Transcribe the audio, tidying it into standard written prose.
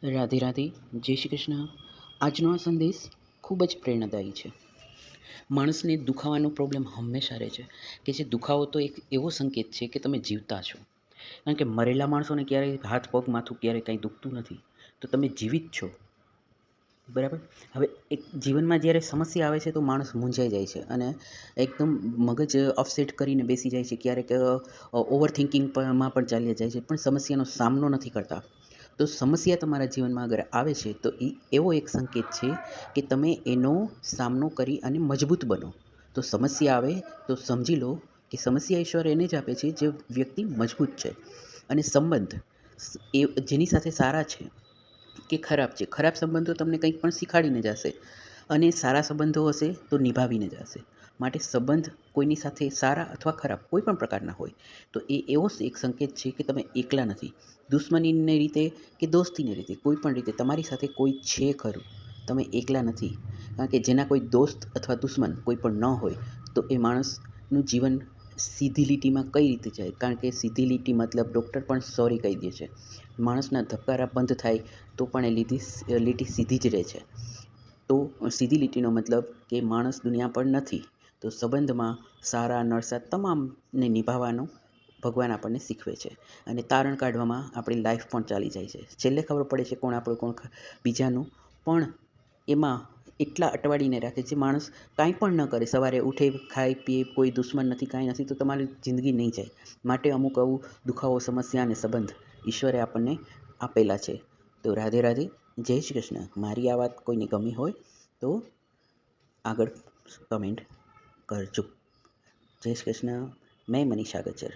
રાધે રાધે. જય શ્રી કૃષ્ણ. આજનો આ સંદેશ ખૂબ જ પ્રેરણાદાયી છે. માણસને દુખાવાનો પ્રોબ્લેમ હંમેશા રહે છે કે જે દુખાવો તો એક એવો સંકેત છે કે તમે જીવતા છો. કારણ કે મરેલા માણસોને ક્યારેય હાથ પગ માથું ક્યારેય કાંઈ દુખતું નથી, તો તમે જીવિત છો. બરાબર. હવે એક જીવનમાં જ્યારે સમસ્યા આવે છે તો માણસ મૂંઝાઈ જાય છે અને એકદમ મગજ અપસેટ કરીને બેસી જાય છે. ક્યારેક ઓવર થિંકિંગમાં પણ ચાલ્યા જાય છે, પણ સમસ્યાનો સામનો નથી કરતા. તો સમસ્યા તમારા જીવનમાં અગર આવે છે તો એ એવો એક સંકેત છે કે તમે એનો સામનો કરી અને મજબૂત બનો. તો સમસ્યા આવે તો સમજી લો કે સમસ્યા ઈશ્વર એને જ આપે છે જે વ્યક્તિ મજબૂત છે. અને સંબંધ એ જેની સાથે સારા છે કે ખરાબ છે. ખરાબ સંબંધો તમને કંઈક પણ શીખાડીને જશે અને સારા સંબંધો હશે તો નિભાવીને જશે. માટે સંબંધ કોઈની સાથે સારા અથવા ખરાબ કોઈ પણ પ્રકારના હોય તો એ એવો એક સંકેત છે કે તમે એકલા નથી. દુશ્મનીની રીતે કે દોસ્તીની રીતે કોઈ પણ રીતે તમારી સાથે કોઈ છે ખરું, તમે એકલા નથી. કારણ કે જેના કોઈ દોસ્ત અથવા દુશ્મન કોઈ પણ ન હોય તો એ માણસનું જીવન સીધી લીટીમાં કઈ રીતે જાય. કારણ કે સીધી લીટી મતલબ ડૉક્ટર પણ સોરી કહી દે છે. માણસના ધબકારા બંધ થાય તો પણ એ લીટી સીધી જ રહે છે. તો સીધી લીટીનો મતલબ કે માણસ દુનિયા પર નથી. તો સંબંધમાં સારા નરસા તમામને નિભાવવાનો ભગવાન આપણને શીખવે છે અને તારણ કાઢવામાં આપણી લાઈફ પણ ચાલી જાય છે. છેલ્લે ખબર પડે છે કોણ આપણું કોણ બીજાનું, પણ એમાં એટલા અટવાડીને રાખે જે માણસ કાંઈ પણ ન કરે, સવારે ઉઠે, ખાય પીએ, કોઈ દુશ્મન નથી, કાંઈ નથી, તો તમારી જિંદગી નહીં જાય. માટે અમુક આવું દુખાવો, સમસ્યા અને સંબંધ ઈશ્વરે આપણને આપેલા છે. તો રાધે રાધે. જય શ્રી કૃષ્ણ. મારી આ વાત કોઈને ગમી હોય તો આગળ કમેન્ટ કરજો. જય શ્રી કૃષ્ણ. મેં મનીષા ગજ્જર.